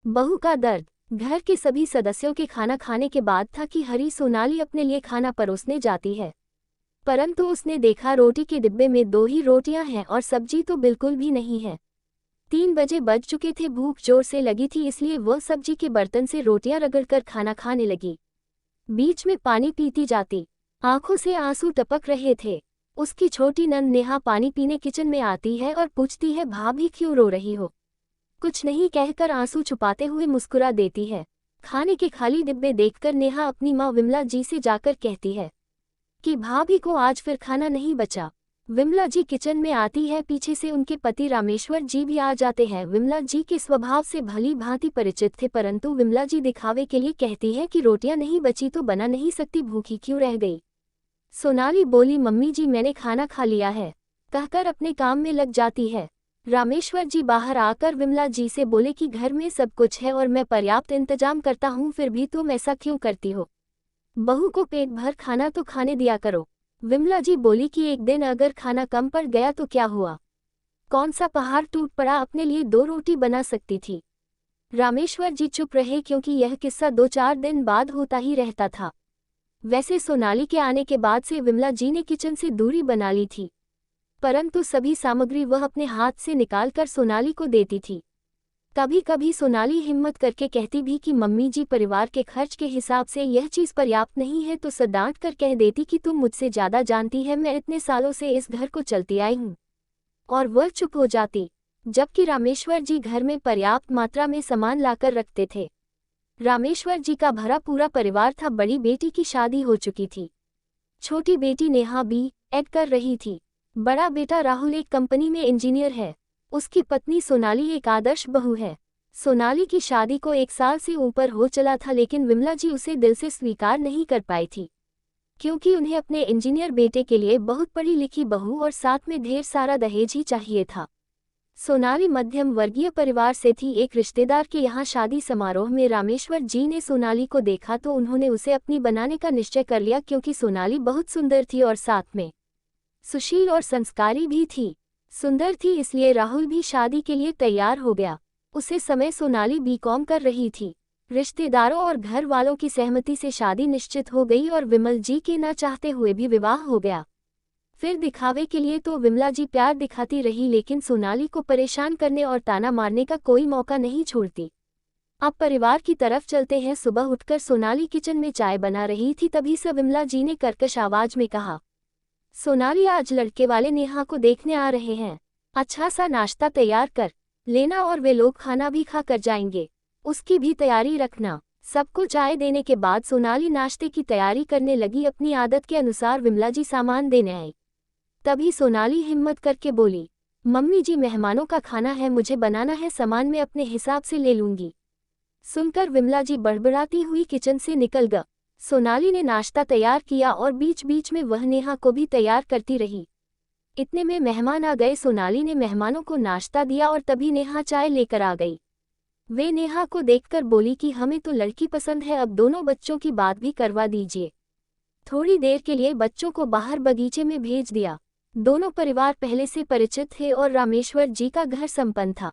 बहू का दर्द। घर के सभी सदस्यों के खाना खाने के बाद था कि हरी सोनाली अपने लिए खाना परोसने जाती है, परंतु उसने देखा रोटी के डिब्बे में 2 ही रोटियां हैं और सब्जी तो बिल्कुल भी नहीं है। 3 बजे बज चुके थे, भूख जोर से लगी थी, इसलिए वह सब्जी के बर्तन से रोटियां रगड़कर खाना खाने लगी। बीच में पानी पीती जाती, आंखों से आंसू टपक रहे थे। उसकी छोटी नंद नेहा पानी पीने किचन में आती है और पूछती है, भाभी क्यों रो रही हो? कुछ नहीं कहकर आंसू छुपाते हुए मुस्कुरा देती है। खाने के खाली डिब्बे देखकर नेहा अपनी माँ विमला जी से जाकर कहती है कि भाभी को आज फिर खाना नहीं बचा। विमला जी किचन में आती है, पीछे से उनके पति रामेश्वर जी भी आ जाते हैं। विमला जी के स्वभाव से भली भांति परिचित थे, परंतु विमला जी दिखावे के लिए कहती है कि रोटियां नहीं बची तो बना नहीं सकती, भूखी क्यों रह गई? सोनाली बोली, मम्मी जी मैंने खाना खा लिया है, कहकर अपने काम में लग जाती है। रामेश्वर जी बाहर आकर विमला जी से बोले कि घर में सब कुछ है और मैं पर्याप्त इंतजाम करता हूँ, फिर भी तुम ऐसा क्यों करती हो? बहू को पेट भर खाना तो खाने दिया करो। विमला जी बोली कि एक दिन अगर खाना कम पड़ गया तो क्या हुआ? कौन सा पहाड़ टूट पड़ा, अपने लिए 2 रोटी बना सकती थी। रामेश्वर जी चुप रहे क्योंकि यह किस्सा 2-4 दिन बाद होता ही रहता था। वैसे सोनाली के आने के बाद से विमला जी ने किचन से दूरी बना ली थी, परंतु सभी सामग्री वह अपने हाथ से निकालकर सोनाली को देती थी। कभी कभी सोनाली हिम्मत करके कहती भी कि मम्मी जी परिवार के खर्च के हिसाब से यह चीज़ पर्याप्त नहीं है, तो सडांट कर कह देती कि तुम मुझसे ज़्यादा जानती है, मैं इतने सालों से इस घर को चलती आई हूँ। और वह चुप हो जाती, जबकि रामेश्वर जी घर में पर्याप्त मात्रा में सामान लाकर रखते थे। रामेश्वर जी का भरा पूरा परिवार था। बड़ी बेटी की शादी हो चुकी थी, छोटी बेटी नेहा B.Ed कर रही थी। बड़ा बेटा राहुल एक कंपनी में इंजीनियर है। उसकी पत्नी सोनाली एक आदर्श बहू है। सोनाली की शादी को 1 साल से ऊपर हो चला था, लेकिन विमला जी उसे दिल से स्वीकार नहीं कर पाई थी, क्योंकि उन्हें अपने इंजीनियर बेटे के लिए बहुत पढ़ी लिखी बहू और साथ में ढेर सारा दहेज ही चाहिए था। सोनाली मध्यम वर्गीय परिवार से थी। एक रिश्तेदार के यहाँ शादी समारोह में रामेश्वर जी ने सोनाली को देखा तो उन्होंने उसे अपनी बनाने का निश्चय कर लिया, क्योंकि सोनाली बहुत सुंदर थी और साथ में सुशील और संस्कारी भी थी। सुंदर थी इसलिए राहुल भी शादी के लिए तैयार हो गया। उसे समय सोनाली B.Com कर रही थी। रिश्तेदारों और घर वालों की सहमति से शादी निश्चित हो गई और विमल जी के न चाहते हुए भी विवाह हो गया। फिर दिखावे के लिए तो विमला जी प्यार दिखाती रही, लेकिन सोनाली को परेशान करने और ताना मारने का कोई मौका नहीं छोड़ती। अब परिवार की तरफ चलते हैं। सुबह उठकर सोनाली किचन में चाय बना रही थी, तभी से विमला जी ने कर्कश आवाज में कहा, सोनाली आज लड़के वाले नेहा को देखने आ रहे हैं, अच्छा सा नाश्ता तैयार कर लेना और वे लोग खाना भी खा कर जाएंगे, उसकी भी तैयारी रखना। सबको चाय देने के बाद सोनाली नाश्ते की तैयारी करने लगी। अपनी आदत के अनुसार विमला जी सामान देने आई। तभी सोनाली हिम्मत करके बोली, मम्मी जी मेहमानों का खाना है, मुझे बनाना है, सामान मैं अपने हिसाब से ले लूंगी। सुनकर विमला जी बड़बड़ाती हुई किचन से निकल गई। सोनाली ने नाश्ता तैयार किया और बीच बीच में वह नेहा को भी तैयार करती रही। इतने में मेहमान आ गए। सोनाली ने मेहमानों को नाश्ता दिया और तभी नेहा चाय लेकर आ गई। वे नेहा को देखकर बोली कि हमें तो लड़की पसंद है, अब दोनों बच्चों की बात भी करवा दीजिए। थोड़ी देर के लिए बच्चों को बाहर बगीचे में भेज दिया। दोनों परिवार पहले से परिचित थे और रामेश्वर जी का घर संपन्न था,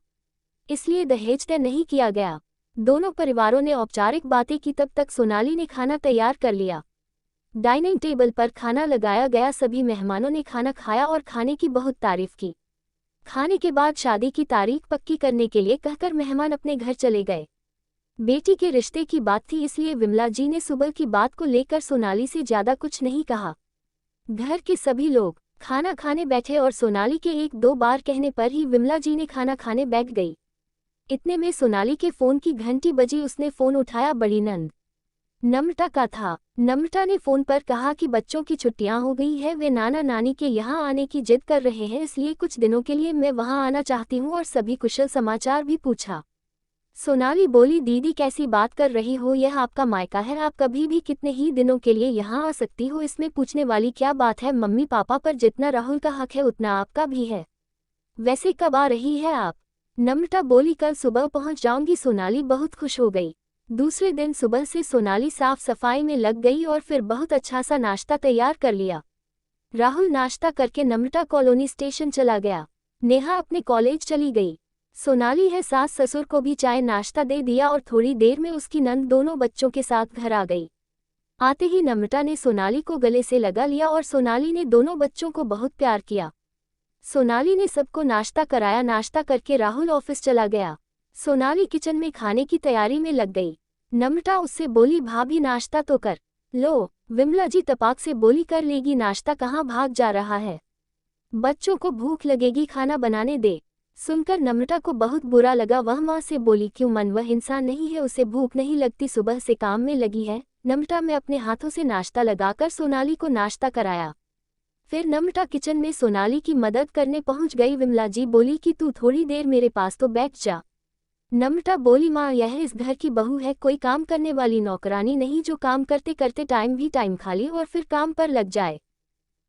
इसलिए दहेज तय नहीं किया गया। दोनों परिवारों ने औपचारिक बातें की, तब तक सोनाली ने खाना तैयार कर लिया। डाइनिंग टेबल पर खाना लगाया गया। सभी मेहमानों ने खाना खाया और खाने की बहुत तारीफ की। खाने के बाद शादी की तारीख पक्की करने के लिए कहकर मेहमान अपने घर चले गए। बेटी के रिश्ते की बात थी, इसलिए विमला जी ने सुबह की बात को लेकर सोनाली से ज्यादा कुछ नहीं कहा। घर के सभी लोग खाना खाने बैठे और सोनाली के 1-2 बार कहने पर ही विमला जी ने खाना खाने बैठ गई। इतने में सोनाली के फोन की घंटी बजी। उसने फोन उठाया। बड़ी नंद नम्रता का था। नम्रता ने फोन पर कहा कि बच्चों की छुट्टियां हो गई है, वे नाना नानी के यहाँ आने की जिद कर रहे हैं, इसलिए कुछ दिनों के लिए मैं वहां आना चाहती हूँ और सभी कुशल समाचार भी पूछा। सोनाली बोली, दीदी कैसी बात कर रही हो, यह आपका मायका है, आप कभी भी कितने ही दिनों के लिए यहाँ आ सकती हो, इसमें पूछने वाली क्या बात है। मम्मी पापा पर जितना राहुल का हक है उतना आपका भी है। वैसे कब आ रही है आप? नम्रता बोली, कल सुबह पहुंच जाऊंगी। सोनाली बहुत खुश हो गई। दूसरे दिन सुबह से सोनाली साफ सफाई में लग गई और फिर बहुत अच्छा सा नाश्ता तैयार कर लिया। राहुल नाश्ता करके नम्रता कॉलोनी स्टेशन चला गया। नेहा अपने कॉलेज चली गई। सोनाली है सास ससुर को भी चाय नाश्ता दे दिया और थोड़ी देर में उसकी नंद दोनों बच्चों के साथ घर आ गई। आते ही नम्रता ने सोनाली को गले से लगा लिया और सोनाली ने दोनों बच्चों को बहुत प्यार किया। सोनाली ने सबको नाश्ता कराया। नाश्ता करके राहुल ऑफिस चला गया। सोनाली किचन में खाने की तैयारी में लग गई। नम्रता उससे बोली, भाभी नाश्ता तो कर लो। विमला जी तपाक से बोली, कर लेगी नाश्ता, कहाँ भाग जा रहा है, बच्चों को भूख लगेगी, खाना बनाने दे। सुनकर नम्रता को बहुत बुरा लगा। वह माँ से बोली, क्यों मन, वह इंसान नहीं है, उसे भूख नहीं लगती, सुबह से काम में लगी है। नम्रता में अपने हाथों से नाश्ता लगाकर सोनाली को नाश्ता कराया। फिर नम्रता किचन में सोनाली की मदद करने पहुंच गई। विमला जी बोली कि तू थोड़ी देर मेरे पास तो बैठ जा। नम्रता बोली, माँ यह इस घर की बहू है, कोई काम करने वाली नौकरानी नहीं जो काम करते करते टाइम खा ली और फिर काम पर लग जाए।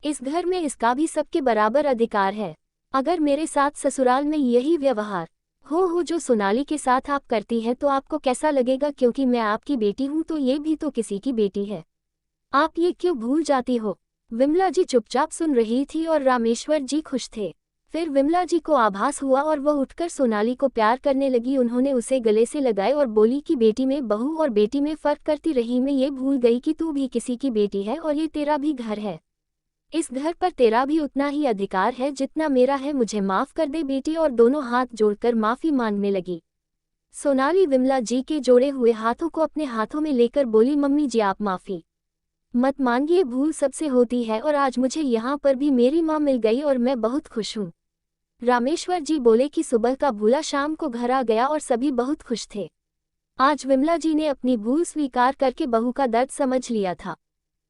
इस घर में इसका भी सबके बराबर अधिकार है। अगर मेरे साथ ससुराल में यही व्यवहार हो जो सोनाली के साथ आप करती है तो आपको कैसा लगेगा, क्योंकि मैं आपकी बेटी हूं तो ये भी तो किसी की बेटी है, आप ये क्यों भूल जाती हो। विमला जी चुपचाप सुन रही थी और रामेश्वर जी खुश थे। फिर विमला जी को आभास हुआ और वह उठकर सोनाली को प्यार करने लगी। उन्होंने उसे गले से लगाए और बोली कि बेटी में बहू और बेटी में फर्क करती रही, मैं ये भूल गई कि तू भी किसी की बेटी है और ये तेरा भी घर है। इस घर पर तेरा भी उतना ही अधिकार है जितना मेरा है, मुझे माफ कर दे बेटी। और दोनों हाथ जोड़कर माफी मांगने लगी। सोनाली विमला जी के जोड़े हुए हाथों को अपने हाथों में लेकर बोली, मम्मी जी आप माफी मत मांगिए, भूल सबसे होती है और आज मुझे यहाँ पर भी मेरी माँ मिल गई और मैं बहुत खुश हूँ। रामेश्वर जी बोले कि सुबह का भूला शाम को घर आ गया और सभी बहुत खुश थे। आज विमला जी ने अपनी भूल स्वीकार करके बहू का दर्द समझ लिया था।